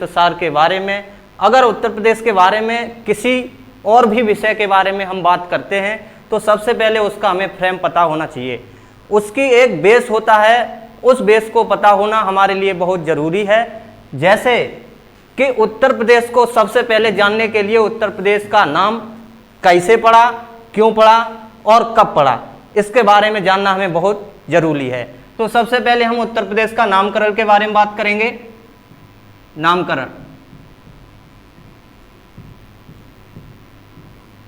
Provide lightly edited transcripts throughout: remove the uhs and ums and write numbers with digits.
सार के बारे में, अगर उत्तर प्रदेश के बारे में किसी और भी विषय के बारे में हम बात करते हैं तो सबसे पहले उसका हमें फ्रेम पता होना चाहिए। उसकी एक बेस होता है, उस बेस को पता होना हमारे लिए बहुत ज़रूरी है। जैसे कि उत्तर प्रदेश को सबसे पहले जानने के लिए उत्तर प्रदेश का नाम कैसे पड़ा, क्यों पड़ा और कब पड़ा, इसके बारे में जानना हमें बहुत ज़रूरी है। तो सबसे पहले हम उत्तर प्रदेश का नामकरण के बारे में बात करेंगे। नामकरण,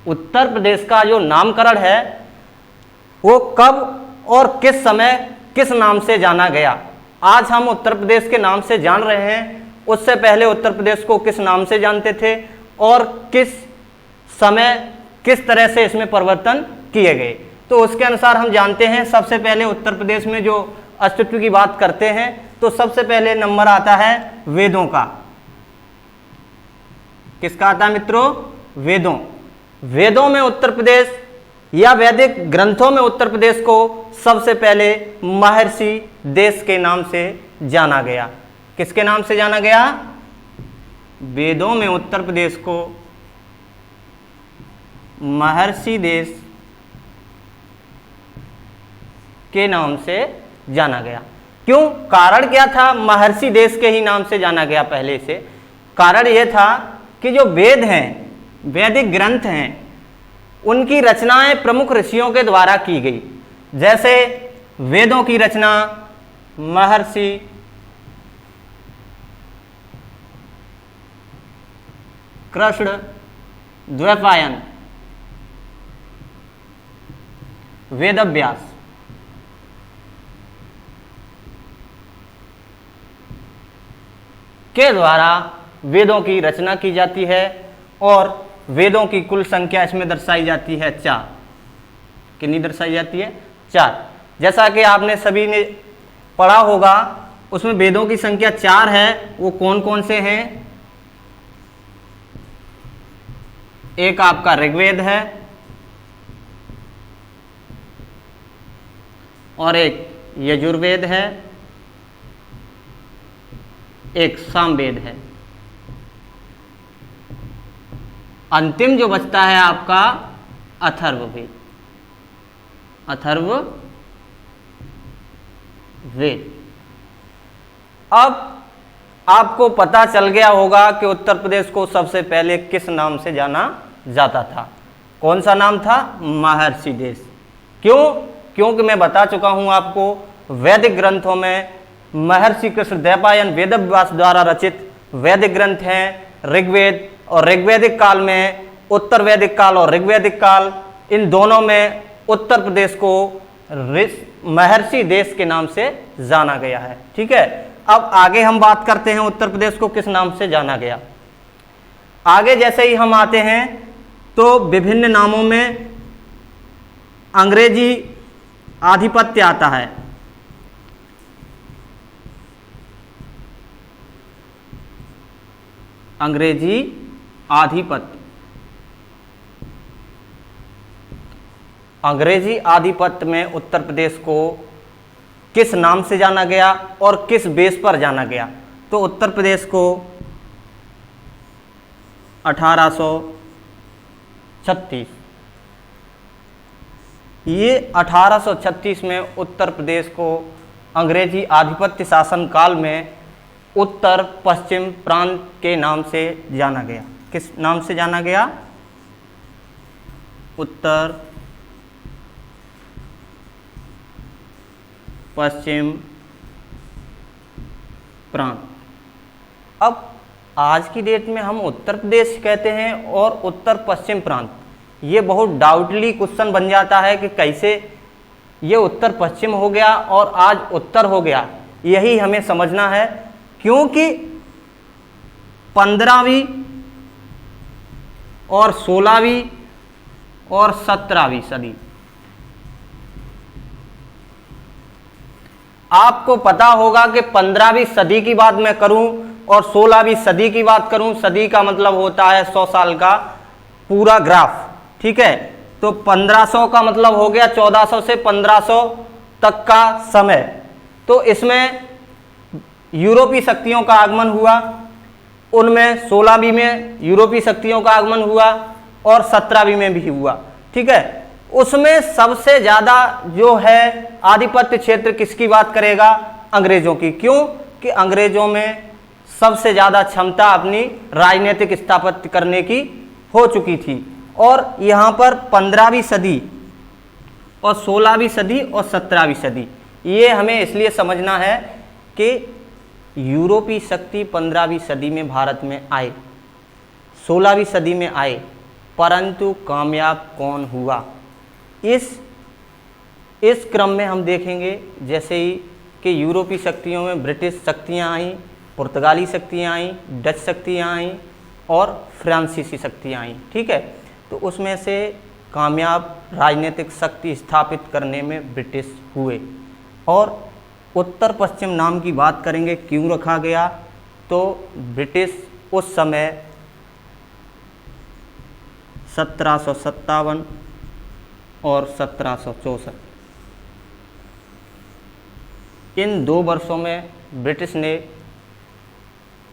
उत्तर प्रदेश का जो नामकरण है वो कब और किस समय किस नाम से जाना गया। आज हम उत्तर प्रदेश के नाम से जान रहे हैं, उससे पहले उत्तर प्रदेश को किस नाम से जानते थे और किस समय किस तरह से इसमें परिवर्तन किए गए। तो उसके अनुसार हम जानते हैं, सबसे पहले उत्तर प्रदेश में जो अस्तित्व की बात करते हैं तो सबसे पहले नंबर आता है वेदों का। किसका आता है मित्रों? वेदों। वेदों में उत्तर प्रदेश या वैदिक ग्रंथों में उत्तर प्रदेश को सबसे पहले महर्षि देश के नाम से जाना गया। किसके नाम से जाना गया? वेदों में उत्तर प्रदेश को महर्षि देश के नाम से जाना गया। क्यों? कारण क्या था? महर्षि देश के ही नाम से जाना गया पहले से। कारण यह था कि जो वेद हैं, वैदिक ग्रंथ हैं, उनकी रचनाएं प्रमुख ऋषियों के द्वारा की गई। जैसे वेदों की रचना महर्षि कृष्ण द्वैपायन, वेदव्यास, के द्वारा वेदों की रचना की जाती है और वेदों की कुल संख्या इसमें दर्शाई जाती है 4। कितनी दर्शाई जाती है? 4। जैसा कि आपने सभी ने पढ़ा होगा, उसमें वेदों की संख्या 4 है। वो कौन कौन से हैं? एक आपका ऋग्वेद है और एक यजुर्वेद है, एक सामवेद है। अंतिम जो बचता है आपका अथर्ववेद। अथर्ववेद। अब आपको पता चल गया होगा कि उत्तर प्रदेश को सबसे पहले किस नाम से जाना जाता था। कौन सा नाम था? महर्षि देश। क्यों? क्योंकि मैं बता चुका हूं आपको, वैदिक ग्रंथों में महर्षि कृष्ण द्वैपायन वेदव्यास द्वारा रचित वैदिक ग्रंथ हैं ऋग्वेद और ऋग्वैदिक काल में, उत्तर वैदिक काल और ऋग्वैदिक काल, इन दोनों में उत्तर प्रदेश को महर्षि देश के नाम से जाना गया है। ठीक है, अब आगे हम बात करते हैं उत्तर प्रदेश को किस नाम से जाना गया। आगे जैसे ही हम आते हैं तो विभिन्न नामों में अंग्रेजी आधिपत्य आता है। अंग्रेजी आधिपत्य। अंग्रेजी आधिपत्य में उत्तर प्रदेश को किस नाम से जाना गया और किस बेस पर जाना गया। तो उत्तर प्रदेश को 1836, ये 1836 में उत्तर प्रदेश को अंग्रेजी आधिपत्य शासन काल में उत्तर पश्चिम प्रांत के नाम से जाना गया। किस नाम से जाना गया? उत्तर पश्चिम प्रांत। अब आज की डेट में हम उत्तर प्रदेश कहते हैं और उत्तर पश्चिम प्रांत, ये बहुत डाउटली क्वेश्चन बन जाता है कि कैसे ये उत्तर पश्चिम हो गया और आज उत्तर हो गया। यही हमें समझना है, क्योंकि 15वीं और 16वीं और 17वीं सदी, आपको पता होगा कि 15वीं सदी की बात मैं करूं और 16वीं सदी की बात करूं, सदी का मतलब होता है 100 साल का पूरा ग्राफ। ठीक है, तो 1500 का मतलब हो गया 1400 से 1500 तक का समय। तो इसमें यूरोपीय शक्तियों का आगमन हुआ उनमें 16वीं में यूरोपीय शक्तियों का आगमन हुआ और 17वीं में भी हुआ। ठीक है, उसमें सबसे ज्यादा जो है आधिपत्य क्षेत्र किसकी बात करेगा? अंग्रेजों की। क्यों? कि अंग्रेजों में सबसे ज्यादा क्षमता अपनी राजनीतिक स्थापत्य करने की हो चुकी थी। और यहां पर 15वीं सदी और 16वीं सदी और 17वीं सदी, ये हमें इसलिए समझना है कि यूरोपीय शक्ति 15वीं सदी में भारत में आए, 16वीं सदी में आए, परंतु कामयाब कौन हुआ? इस क्रम में हम देखेंगे जैसे ही कि यूरोपीय शक्तियों में ब्रिटिश शक्तियां आईं, पुर्तगाली शक्तियां आईं, डच शक्तियां आईं और फ्रांसीसी शक्तियां आईं। ठीक है, तो उसमें से कामयाब राजनीतिक शक्ति स्थापित करने में ब्रिटिश हुए। और उत्तर पश्चिम नाम की बात करेंगे, क्यों रखा गया? तो ब्रिटिश उस समय 1757 और 1764, इन 2 वर्षों में ब्रिटिश ने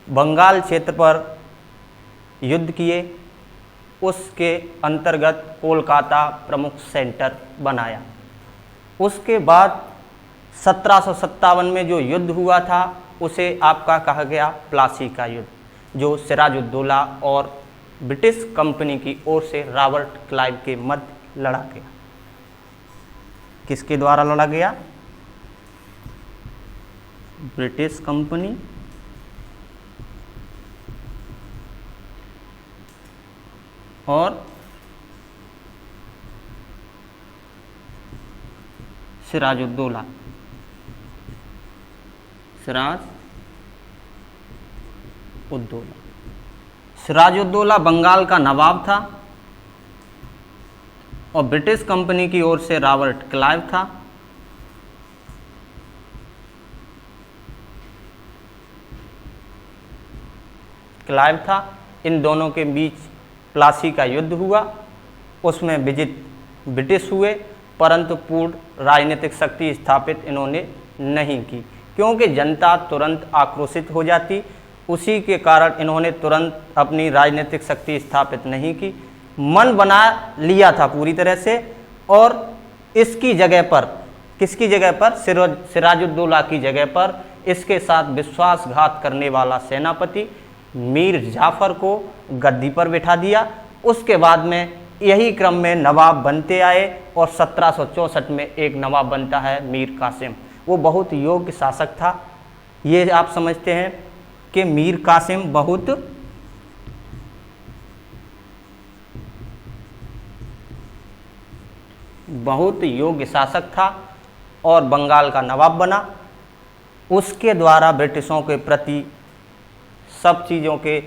बंगाल क्षेत्र पर युद्ध किए। उसके अंतर्गत कोलकाता प्रमुख सेंटर बनाया। उसके बाद 1757 में जो युद्ध हुआ था उसे आपका कहा गया प्लासी का युद्ध, जो सिराजुद्दौला और ब्रिटिश कंपनी की ओर से रॉबर्ट क्लाइव के मध्य लड़ा गया। किसके द्वारा लड़ा गया? ब्रिटिश कंपनी और सिराजुद्दौला। सिराजुद्दौला बंगाल का नवाब था और ब्रिटिश कंपनी की ओर से रॉबर्ट क्लाइव था। इन दोनों के बीच प्लासी का युद्ध हुआ। उसमें विजित ब्रिटिश हुए, परंतु पूर्ण राजनीतिक शक्ति स्थापित इन्होंने नहीं की, क्योंकि जनता तुरंत आक्रोशित हो जाती। उसी के कारण इन्होंने तुरंत अपनी राजनीतिक शक्ति स्थापित नहीं की, मन बना लिया था पूरी तरह से। और इसकी जगह पर, किसकी जगह पर? सिराजुद्दौला की जगह पर इसके साथ विश्वासघात करने वाला सेनापति मीर जाफर को गद्दी पर बिठा दिया। उसके बाद में यही क्रम में नवाब बनते आए और 1764 में एक नवाब बनता है मीर कासिम। वो बहुत योग्य शासक था। ये आप समझते हैं कि मीर कासिम बहुत योग्य शासक था और बंगाल का नवाब बना। उसके द्वारा ब्रिटिशों के प्रति सब चीज़ों के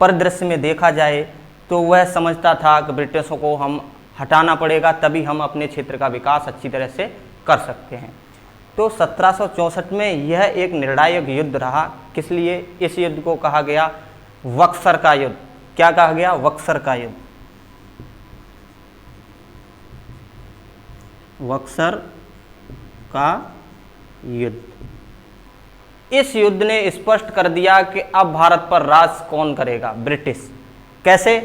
परिदृश्य में देखा जाए तो वह समझता था कि ब्रिटिशों को हम हटाना पड़ेगा, तभी हम अपने क्षेत्र का विकास अच्छी तरह से कर सकते हैं। तो 1764 में यह एक निर्णायक युद्ध रहा। किस लिए? इस युद्ध को कहा गया बक्सर का युद्ध। क्या कहा गया? बक्सर का युद्ध। बक्सर का युद्ध। इस युद्ध ने स्पष्ट कर दिया कि अब भारत पर राज कौन करेगा? ब्रिटिश। कैसे?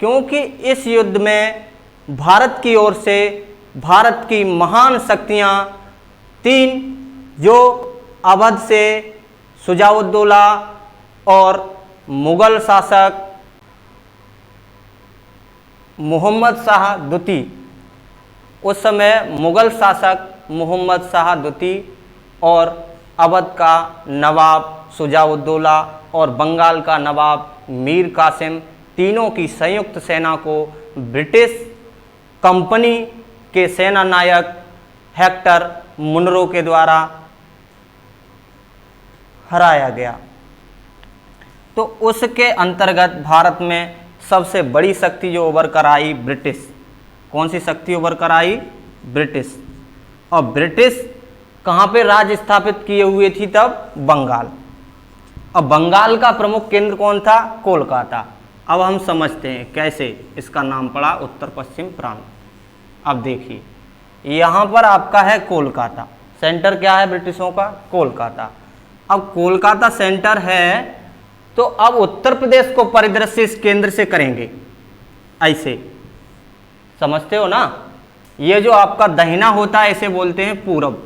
क्योंकि इस युद्ध में भारत की ओर से भारत की महान शक्तियां 3, जो अवध से शुजाउद्दौला और मुगल शासक मोहम्मद शाह द्वितीय, उस समय मुगल शासक मोहम्मद शाह द्वितीय और अवध का नवाब शुजाउद्दौला और बंगाल का नवाब मीर कासिम, तीनों की संयुक्त सेना को ब्रिटिश कंपनी के सेना नायक हेक्टर मुनरो के द्वारा हराया गया। तो उसके अंतर्गत भारत में सबसे बड़ी शक्ति जो उभर कर आई, ब्रिटिश। कौन सी शक्ति उभर कर आई? ब्रिटिश। और ब्रिटिश कहाँ पे राज्य स्थापित किए हुए थी तब? बंगाल। अब बंगाल का प्रमुख केंद्र कौन था? कोलकाता। अब हम समझते हैं कैसे इसका नाम पड़ा उत्तर पश्चिम प्रांत। अब देखिए, यहाँ पर आपका है कोलकाता। सेंटर क्या है ब्रिटिशों का? कोलकाता। अब कोलकाता सेंटर है तो अब उत्तर प्रदेश को परिदृश्य इस केंद्र से करेंगे, ऐसे समझते हो ना। ये जो आपका दाहिना होता है इसे बोलते हैं पूरब।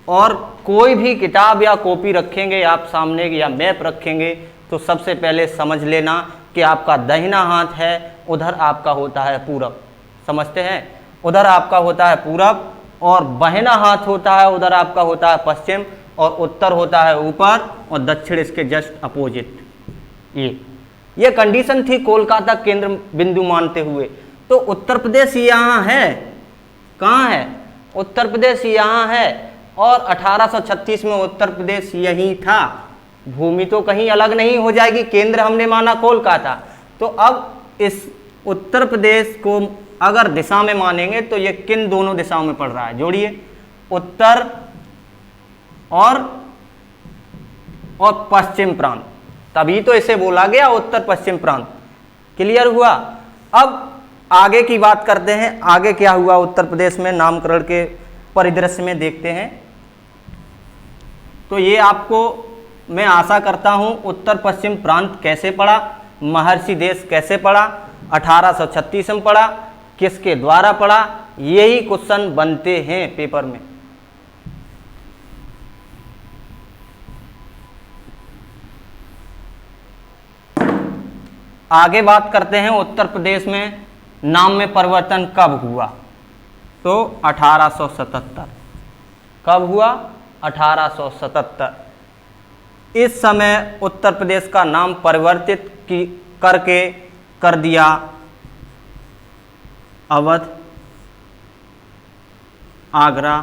और कोई भी किताब या कॉपी रखेंगे आप सामने या मैप रखेंगे तो सबसे पहले समझ लेना कि आपका दाहिना हाथ है, उधर आपका होता है पूरब, समझते हैं, उधर आपका होता है पूरब, और बाहिना हाथ होता है उधर आपका होता है पश्चिम, और उत्तर होता है ऊपर, और दक्षिण इसके जस्ट अपोजिट। ये कंडीशन थी कोलकाता केंद्र बिंदु मानते हुए। तो उत्तर प्रदेश यहाँ है, कहाँ है? उत्तर प्रदेश यहाँ है, और 1836 में उत्तर प्रदेश यही था। भूमि तो कहीं अलग नहीं हो जाएगी, केंद्र हमने माना कोलकाता। तो अब इस उत्तर प्रदेश को अगर दिशा में मानेंगे तो ये किन दोनों दिशाओं में पड़ रहा है? जोड़िए, उत्तर और पश्चिम प्रांत, तभी तो इसे बोला गया उत्तर पश्चिम प्रांत। क्लियर हुआ? अब आगे की बात करते हैं, आगे क्या हुआ उत्तर प्रदेश में नामकरण के परिदृश्य में देखते हैं। तो ये आपको मैं आशा करता हूं उत्तर पश्चिम प्रांत कैसे पड़ा, महर्षि देश कैसे पड़ा, 1836 में पड़ा, किसके द्वारा पड़ा, यही क्वेश्चन बनते हैं पेपर में। आगे बात करते हैं उत्तर प्रदेश में नाम में परिवर्तन कब हुआ। तो 1877। कब हुआ? 1877। इस समय उत्तर प्रदेश का नाम परिवर्तित करके कर दिया अवध, आगरा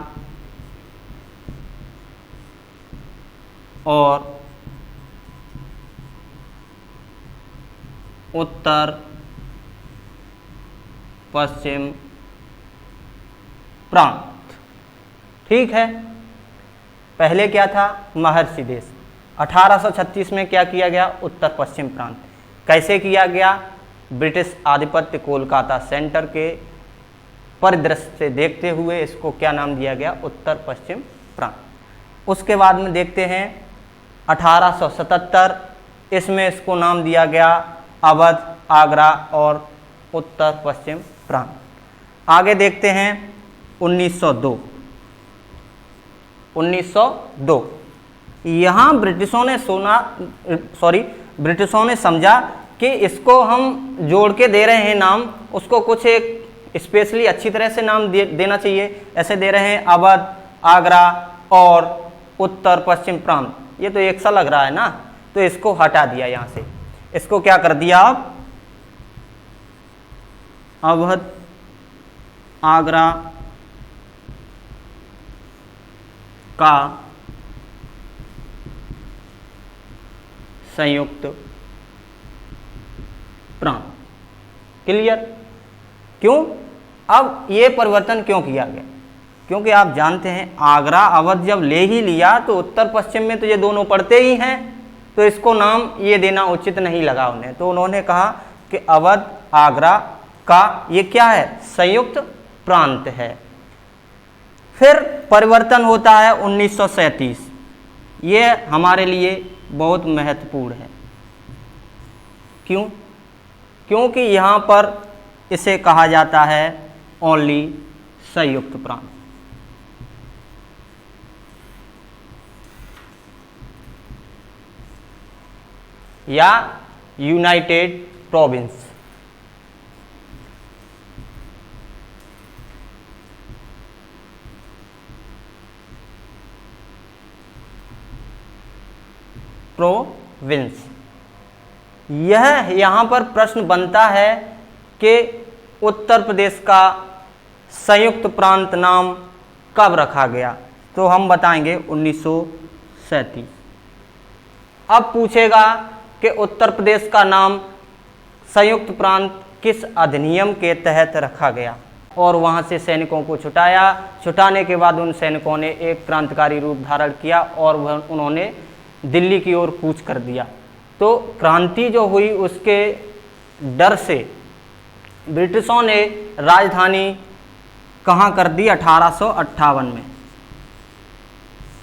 और उत्तर पश्चिम प्रांत। ठीक है, पहले क्या था? महर्षि देश। 1836 में क्या किया गया? उत्तर पश्चिम प्रांत। कैसे किया गया? ब्रिटिश आधिपत्य कोलकाता सेंटर के परिदृश्य से देखते हुए इसको क्या नाम दिया गया? उत्तर पश्चिम प्रांत। उसके बाद में देखते हैं 1877, इसमें इसको नाम दिया गया अवध, आगरा और उत्तर पश्चिम प्रांत। आगे देखते हैं 1902। 1902 यहाँ ब्रिटिशों ने समझा कि इसको हम जोड़ के दे रहे हैं नाम, उसको कुछ एक स्पेशली अच्छी तरह से नाम देना चाहिए। ऐसे दे रहे हैं अवध, आगरा और उत्तर पश्चिम प्रांत, ये तो एक सा लग रहा है ना, तो इसको हटा दिया यहाँ से। इसको क्या कर दिया आप? अवध, आगरा का संयुक्त प्रांत। क्लियर? क्यों? अब ये परिवर्तन क्यों किया गया? क्योंकि आप जानते हैं आगरा अवध जब ले ही लिया तो उत्तर पश्चिम में तो ये दोनों पड़ते ही हैं, तो इसको नाम ये देना उचित नहीं लगा उन्हें। तो उन्होंने कहा कि अवध, आगरा का ये क्या है? संयुक्त प्रांत है। फिर परिवर्तन होता है 1937। ये हमारे लिए बहुत महत्वपूर्ण है। क्यों? क्योंकि यहाँ पर इसे कहा जाता है ओनली संयुक्त प्रांत। या यूनाइटेड प्रोविंस। प्रोविंस। यह यहाँ पर प्रश्न बनता है कि उत्तर प्रदेश का संयुक्त प्रांत नाम कब रखा गया? तो हम बताएंगे 1937। अब पूछेगा कि उत्तर प्रदेश का नाम संयुक्त प्रांत किस अधिनियम के तहत रखा गया? और वहाँ से सैनिकों को छुटाया। छुटाने के बाद उन सैनिकों ने एक क्रांतिकारी रूप धारण किया और उन्होंने दिल्ली की ओर कूच कर दिया। तो क्रांति जो हुई उसके डर से ब्रिटिशों ने राजधानी कहाँ कर दी? 1858 में।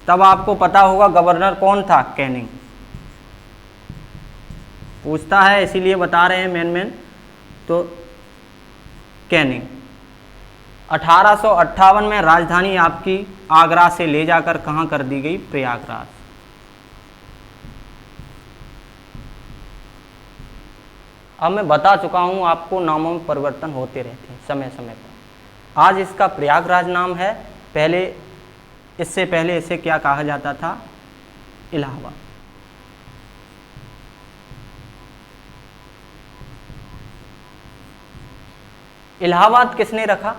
तब आपको पता होगा गवर्नर कौन था? कैनिंग। पूछता है इसीलिए बता रहे हैं मेन। तो कैनिंग 1858 में राजधानी आपकी आगरा से ले जाकर कहाँ कर दी गई? प्रयागराज। अब मैं बता चुका हूँ आपको नामों में परिवर्तन होते रहते हैं समय समय पर। आज इसका प्रयागराज नाम है, पहले इससे पहले इसे क्या कहा जाता था? इलाहाबाद। इलाहाबाद किसने रखा?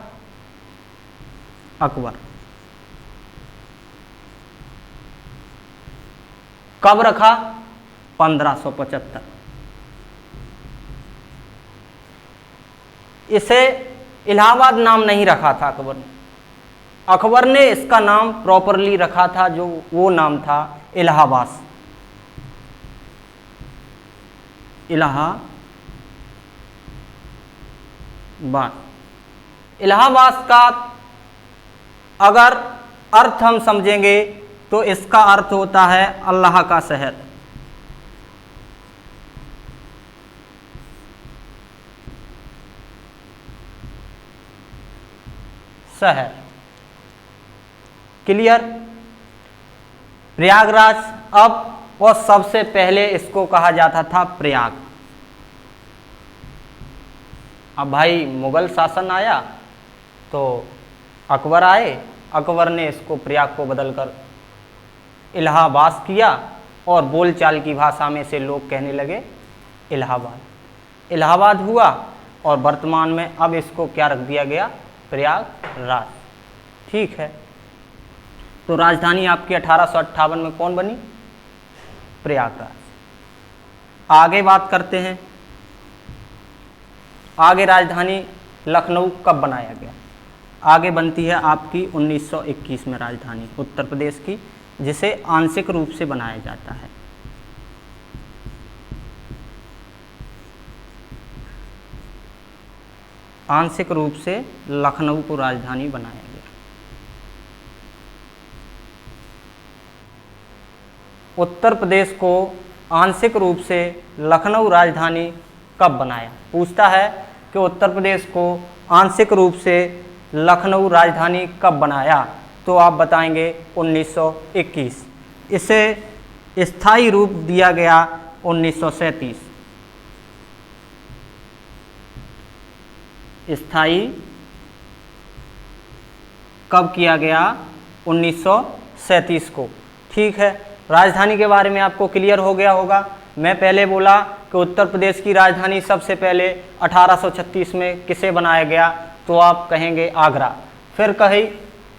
अकबर। कब रखा? 1575। इसे इलाहाबाद नाम नहीं रखा था अकबर ने। अकबर ने इसका नाम प्रॉपरली रखा था, जो वो नाम था इलाहाबाद। इलाहाबाद का अगर अर्थ हम समझेंगे तो इसका अर्थ होता है अल्लाह का शहर। शहर क्लियर। प्रयागराज अब और सबसे पहले इसको कहा जाता था प्रयाग। अब भाई मुगल शासन आया तो अकबर आए, अकबर ने इसको प्रयाग को बदलकर इलाहाबाद किया और बोलचाल की भाषा में से लोग कहने लगे इलाहाबाद। इलाहाबाद हुआ और वर्तमान में अब इसको क्या रख दिया गया? प्रयागराज। ठीक है, तो राजधानी आपकी 1858 में कौन बनी? प्रयागराज। आगे बात करते हैं, आगे राजधानी लखनऊ कब बनाया गया? आगे बनती है आपकी 1921 में राजधानी उत्तर प्रदेश की, जिसे आंशिक रूप से बनाया जाता है। आंशिक रूप से लखनऊ को राजधानी बनाया गया। उत्तर प्रदेश को आंशिक रूप से लखनऊ राजधानी कब बनाया? पूछता है कि उत्तर प्रदेश को आंशिक रूप से लखनऊ राजधानी कब बनाया? तो आप बताएंगे 1921। इसे स्थायी रूप दिया गया 1937। स्थायी कब किया गया? 1937 को। ठीक है, राजधानी के बारे में आपको क्लियर हो गया होगा। मैं पहले बोला कि उत्तर प्रदेश की राजधानी सबसे पहले 1836 में किसे बनाया गया? तो आप कहेंगे आगरा।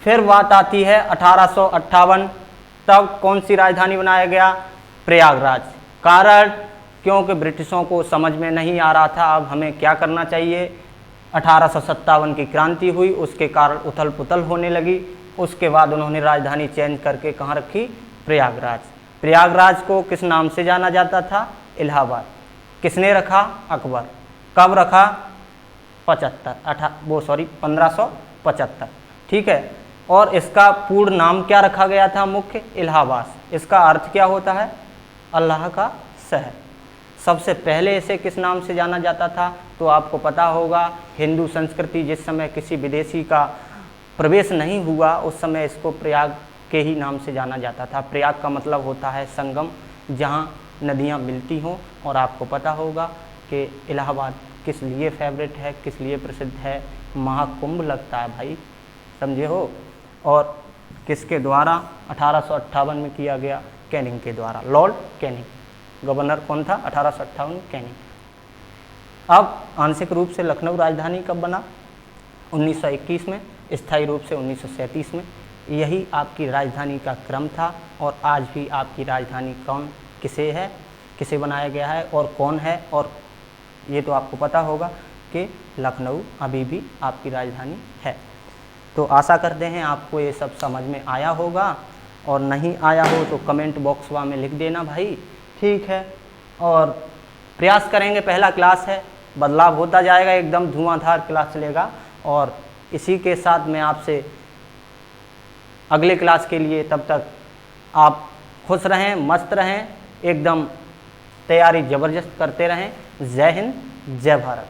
फिर बात आती है 1858, तब कौन सी राजधानी बनाया गया? प्रयागराज। कारण क्योंकि ब्रिटिशों को समझ में नहीं आ रहा था अब हमें क्या करना चाहिए। 1857 की क्रांति हुई, उसके कारण उथल पुथल होने लगी। उसके बाद उन्होंने राजधानी चेंज करके कहाँ रखी? प्रयागराज। प्रयागराज को किस नाम से जाना जाता था? इलाहाबाद। किसने रखा? अकबर। कब रखा? 1575। ठीक है, और इसका पूर्ण नाम क्या रखा गया था? मुख्य इलाहाबाद। इसका अर्थ क्या होता है? अल्लाह का शहर। सबसे पहले इसे किस नाम से जाना जाता था? तो आपको पता होगा, हिंदू संस्कृति जिस समय किसी विदेशी का प्रवेश नहीं हुआ उस समय इसको प्रयाग के ही नाम से जाना जाता था। प्रयाग का मतलब होता है संगम, जहाँ नदियाँ मिलती हों। और आपको पता होगा कि इलाहाबाद किस लिए फेवरेट है, किस लिए प्रसिद्ध है? महाकुंभ लगता है भाई, समझे हो। और किसके द्वारा 1858 में किया गया? कैनिंग के द्वारा, लॉर्ड कैनिंग। गवर्नर कौन था? 1858 कैनिंग। अब आंशिक रूप से लखनऊ राजधानी कब बना? 1921 में। स्थायी रूप से 1937 में। यही आपकी राजधानी का क्रम था। और आज भी आपकी राजधानी कौन किसे है, किसे बनाया गया है और कौन है? और ये तो आपको पता होगा कि लखनऊ अभी भी आपकी राजधानी है। तो आशा करते हैं आपको ये सब समझ में आया होगा, और नहीं आया हो तो कमेंट बॉक्स में लिख देना भाई। ठीक है, और प्रयास करेंगे, पहला क्लास है, बदलाव होता जाएगा, एकदम धुआंधार क्लास चलेगा। और इसी के साथ मैं आपसे अगले क्लास के लिए, तब तक आप खुश रहें, मस्त रहें, एकदम तैयारी जबरदस्त करते रहें। जय हिंद, जय भारत।